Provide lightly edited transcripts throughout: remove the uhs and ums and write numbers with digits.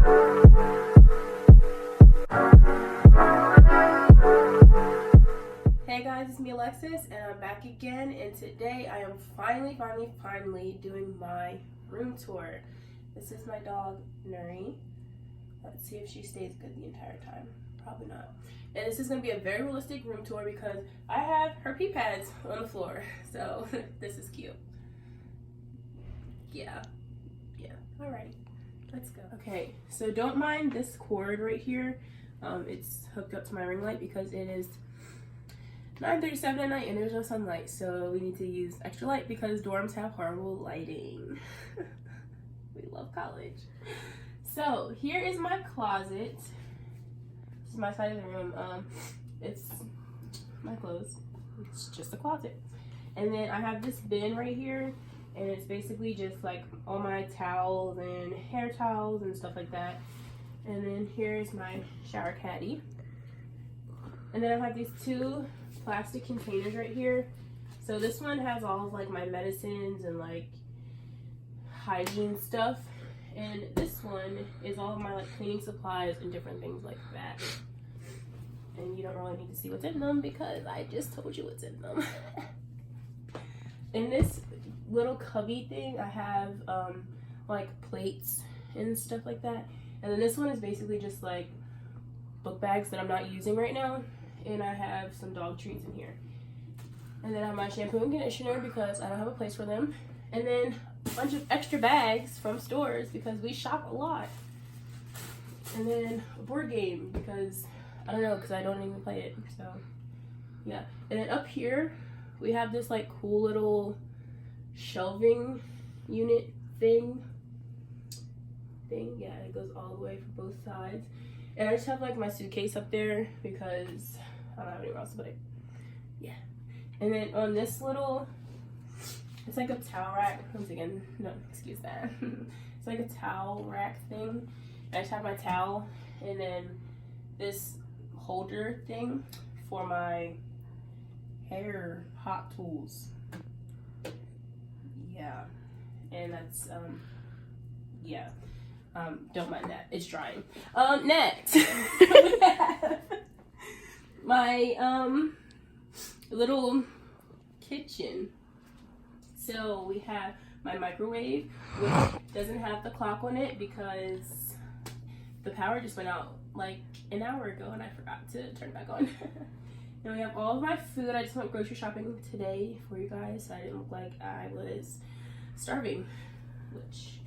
Hey guys, it's me Alexis and I'm back again, and today I am finally doing my room tour. This is my dog Nuri. Let's see if she stays good the entire time. Probably not. And this is going to be a very realistic room tour because I have her pee pads on the floor, so this is cute. Yeah, alright, let's go. Okay, so don't mind this cord right here. It's hooked up to my ring light because it is 9:37 at night and there's no sunlight, so we need to use extra light because dorms have horrible lighting. We love college. So here is my closet. This is my side of the room. It's my clothes. It's just a closet. And then I have this bin right here, and it's basically just like all my towels and hair towels and stuff like that. And then here's my shower caddy. And then I have these two plastic containers right here. So this one has all of like my medicines and like hygiene stuff, and this one is all of my like cleaning supplies and different things like that. And you don't really need to see what's in them because I just told you what's in them. In this little cubby thing I have like plates and stuff like that, and then this one is basically just like book bags that I'm not using right now. And I have some dog treats in here. And then I have my shampoo and conditioner because I don't have a place for them. And then a bunch of extra bags from stores because we shop a lot. And then a board game because, I don't know, because I don't even play it. So, yeah. And then up here, we have this like cool little shelving unit thing. Yeah, it goes all the way for both sides. And I just have like my suitcase up there because I don't have anywhere else to put it. Yeah. And then on this little, it's like a towel rack. Once again, no, excuse that. It's like a towel rack thing. I just have my towel and then this holder thing for my hair hot tools. Yeah. And that's, yeah. Don't mind that. It's drying. Next, we have my little kitchen. So we have my microwave, which doesn't have the clock on it because the power just went out like an hour ago and I forgot to turn it back on. And we have all of my food. I just went grocery shopping today for you guys, so I didn't look like I was starving, which,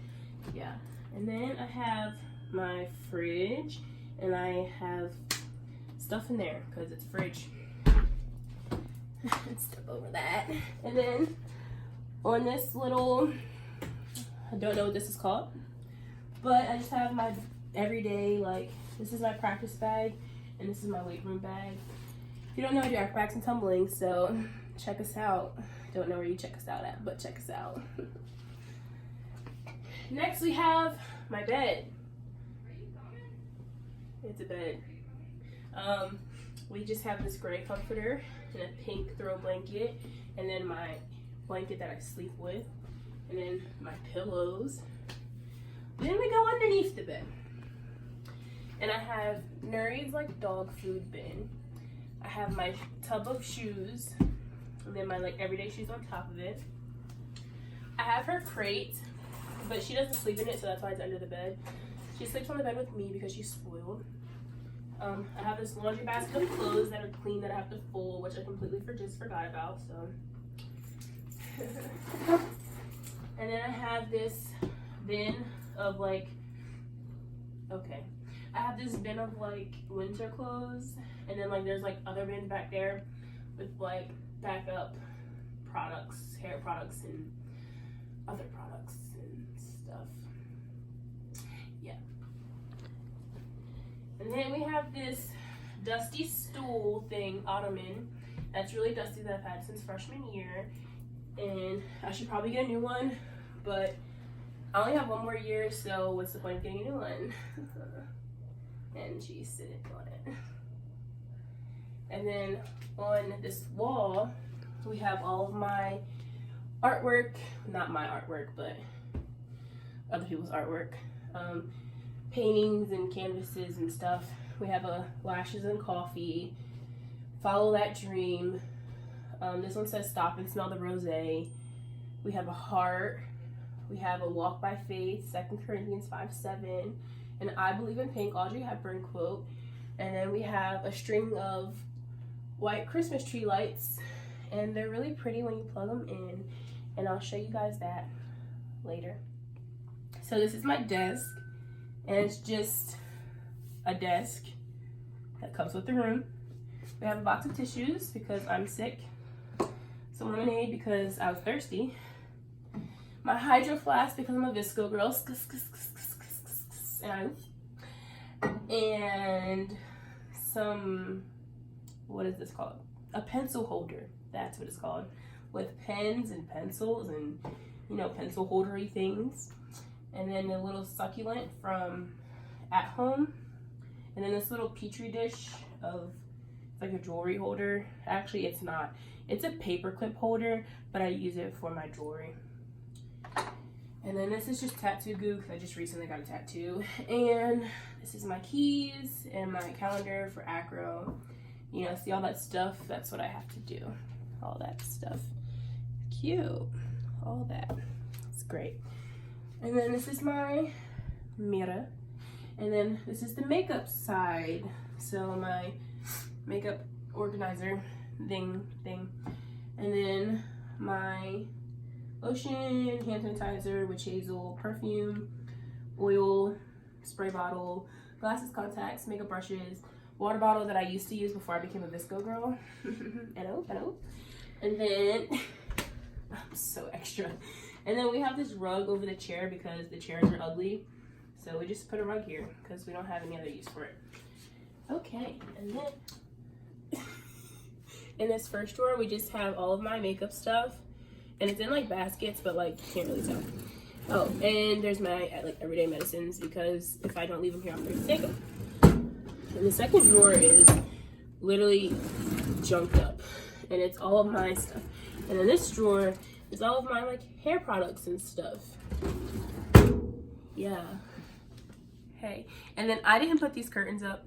yeah. And then I have my fridge, and I have stuff in there because it's a fridge. And stuff over that. And then on this little, I don't know what this is called, but I just have my everyday, like, this is my practice bag, and this is my weight room bag. If you don't know, I do acrobatics and tumbling, so check us out. Don't know where you check us out at, but check us out. Next we have my bed. It's a bed. We just have this gray comforter and a pink throw blanket, and then my blanket that I sleep with, and then my pillows. Then we go underneath the bed. And I have Nuri's like dog food bin. I have my tub of shoes, and then my like everyday shoes on top of it. I have her crate, but she doesn't sleep in it, so that's why it's under the bed. She sleeps on the bed with me because she's spoiled. I have this laundry basket of clothes that are clean that I have to fold, which I completely just forgot about, so. And then I have this bin of like, okay. I have this bin of like winter clothes, and then like there's like other bins back there with like backup products, hair products, and other products and stuff. Yeah. And then we have this dusty stool thing, ottoman, that's really dusty that I've had since freshman year, and I should probably get a new one, but I only have one more year, so what's the point of getting a new one? And she's sitting on it. And then on this wall, we have all of my artwork, not my artwork, but other people's artwork. paintings and canvases and stuff. We have a Lashes and Coffee, Follow That Dream. This one says Stop and Smell the Rosé. We have a heart. We have a Walk by Faith, 2 Corinthians 5:7, and I Believe in Pink, Audrey Hepburn quote. And then we have a string of white Christmas tree lights, and they're really pretty when you plug them in, and I'll show you guys that later. So this is my desk, and it's just a desk that comes with the room. We have a box of tissues because I'm sick, some lemonade because I was thirsty, my hydro flask because I'm a visco girl, and some, what is this called? A pencil holder, that's what it's called, with pens and pencils and, you know, pencil holdery things. And then a little succulent from At Home. And then this little petri dish of, it's like a jewelry holder. Actually, it's not. It's a paper clip holder, but I use it for my jewelry. And then this is just tattoo goo because I just recently got a tattoo. And this is my keys and my calendar for acro. You know, see all that stuff? That's what I have to do. All that stuff. Cute. All that. It's great. And then this is my mirror. And then this is the makeup side. So my makeup organizer thing. And then my lotion, hand sanitizer, witch hazel, perfume, oil, spray bottle, glasses, contacts, makeup brushes, water bottle that I used to use before I became a visco girl. And then, I'm so extra. And then we have this rug over the chair because the chairs are ugly. So we just put a rug here because we don't have any other use for it. Okay, and then in this first drawer, we just have all of my makeup stuff. And it's in like baskets, but like you can't really tell. Oh, and there's my like everyday medicines because if I don't leave them here, I'm going to take them. And the second drawer is literally junked up, and it's all of my stuff. And in this drawer is all of my like hair products and stuff. Yeah. Hey, and then I didn't put these curtains up.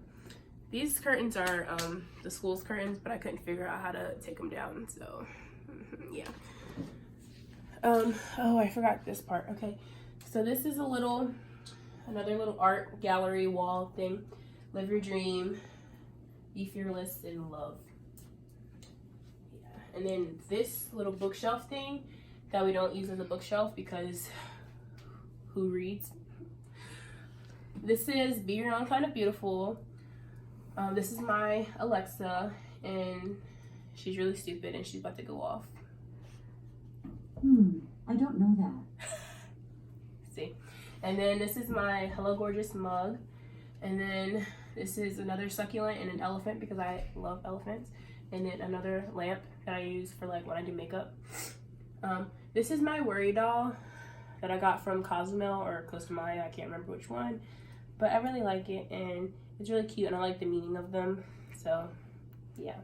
These curtains are the school's curtains, but I couldn't figure out how to take them down. So yeah. Oh, I forgot this part. Okay, so this is another little art gallery wall thing. Live your dream, be fearless in love. Yeah. And then this little bookshelf thing that we don't use as a bookshelf because who reads? This is Be Your Own Kind of Beautiful. This is my Alexa, and she's really stupid and she's about to go off. I don't know that. See. And then this is my Hello Gorgeous mug. And then this is another succulent and an elephant because I love elephants. And then another lamp that I use for like when I do makeup. This is my Worry doll that I got from Cozumel or Costa Maya. I can't remember which one. But I really like it and it's really cute and I like the meaning of them. So yeah.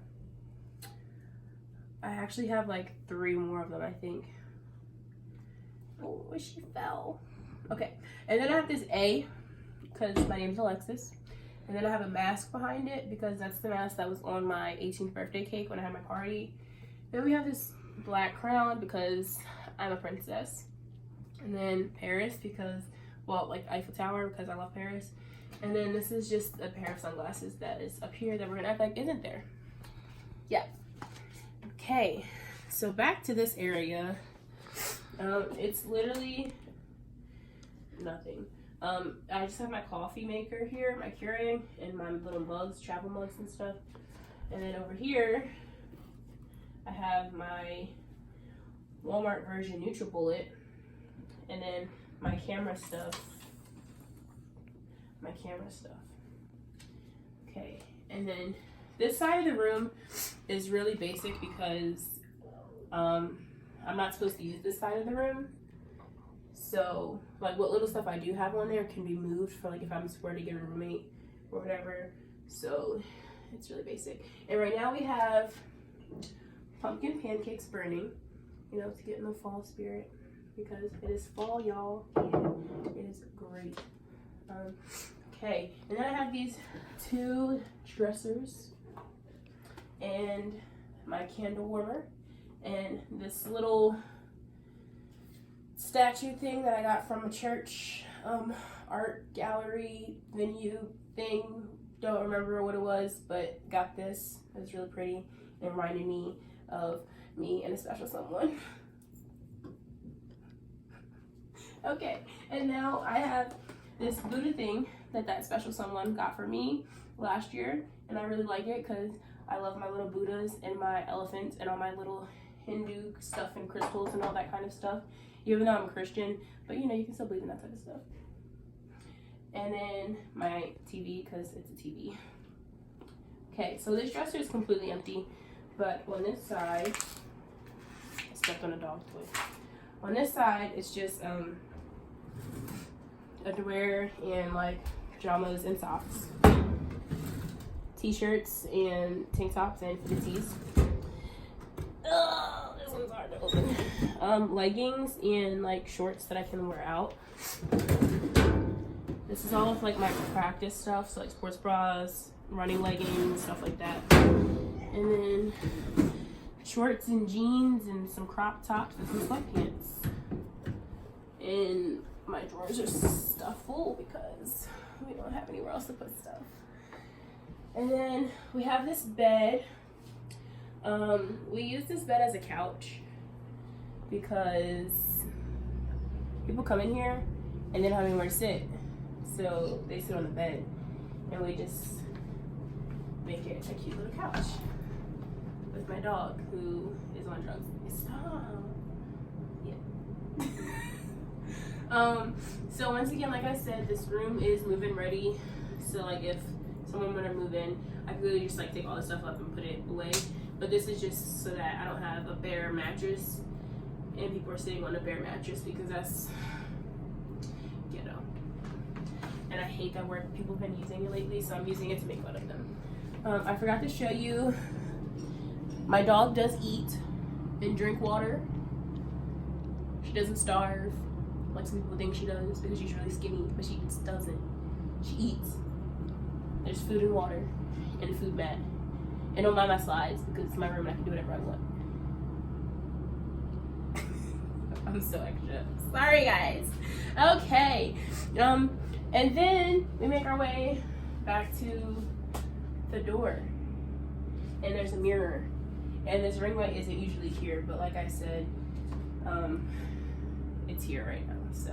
I actually have like 3 more of them, I think. Oh, she fell. Okay, and then I have this A because my name's Alexis. And then I have a mask behind it because that's the mask that was on my 18th birthday cake when I had my party. Then we have this black crown because I'm a princess. And then Paris because, well, like Eiffel Tower because I love Paris. And then this is just a pair of sunglasses that is up here that we're gonna act like isn't there. Yeah. Okay, so back to this area. It's literally nothing. I just have my coffee maker here, my Keurig, and my little mugs, travel mugs and stuff. And then over here, I have my Walmart version NutriBullet, and then my camera stuff. Okay, and then this side of the room is really basic because I'm not supposed to use this side of the room. So, like, what little stuff I do have on there can be moved for, like, if I'm swear to get a roommate or whatever. So, it's really basic. And right now we have pumpkin pancakes burning, you know, to get in the fall spirit. Because it is fall, y'all, and it is great. Okay, and then I have these two dressers and my candle warmer and this little statue thing that I got from a church art gallery venue thing. Don't remember what it was, but got this. It was really pretty. It reminded me of me and a special someone. Okay, and now I have this Buddha thing that special someone got for me last year, and I really like it because I love my little Buddhas and my elephants and all my little Hindu stuff and crystals and all that kind of stuff, even though I'm a Christian, but you know, you can still believe in that type of stuff. And then my TV, because it's a TV. Okay, so this dresser is completely empty, but on this side, I stepped on a dog toy. On this side, it's just underwear and like pajamas and socks, t-shirts and tank tops and fitted tees. Oh, this one's hard to open. Leggings and like shorts that I can wear out. This is all of like my practice stuff, so like sports bras, running leggings, stuff like that. And then shorts and jeans and some crop tops and some sweatpants. And my drawers are stuffed full because we don't have anywhere else to put stuff. And then we have this bed. We use this bed as a couch because people come in here and they don't have anywhere to sit. So they sit on the bed and we just make it a cute little couch with my dog who is on drugs. Stop. Yeah. So once again, like I said, this room is move-in ready. So like if someone were to move in, I could really just like take all this stuff up and put it away. But this is just so that I don't have a bare mattress and people are sitting on a bare mattress because that's ghetto. And I hate that word. People have been using it lately, so I'm using it to make fun of them. I forgot to show you, my dog does eat and drink water. She doesn't starve like some people think she does because she's really skinny, but she just doesn't. She eats. There's food and water and a food mat. And don't mind my slides because it's my room and I can do whatever I want. I'm so extra. Sorry guys. Okay. And then we make our way back to the door. And there's a mirror. And this ring light isn't usually here, but like I said, it's here right now, so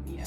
yeah.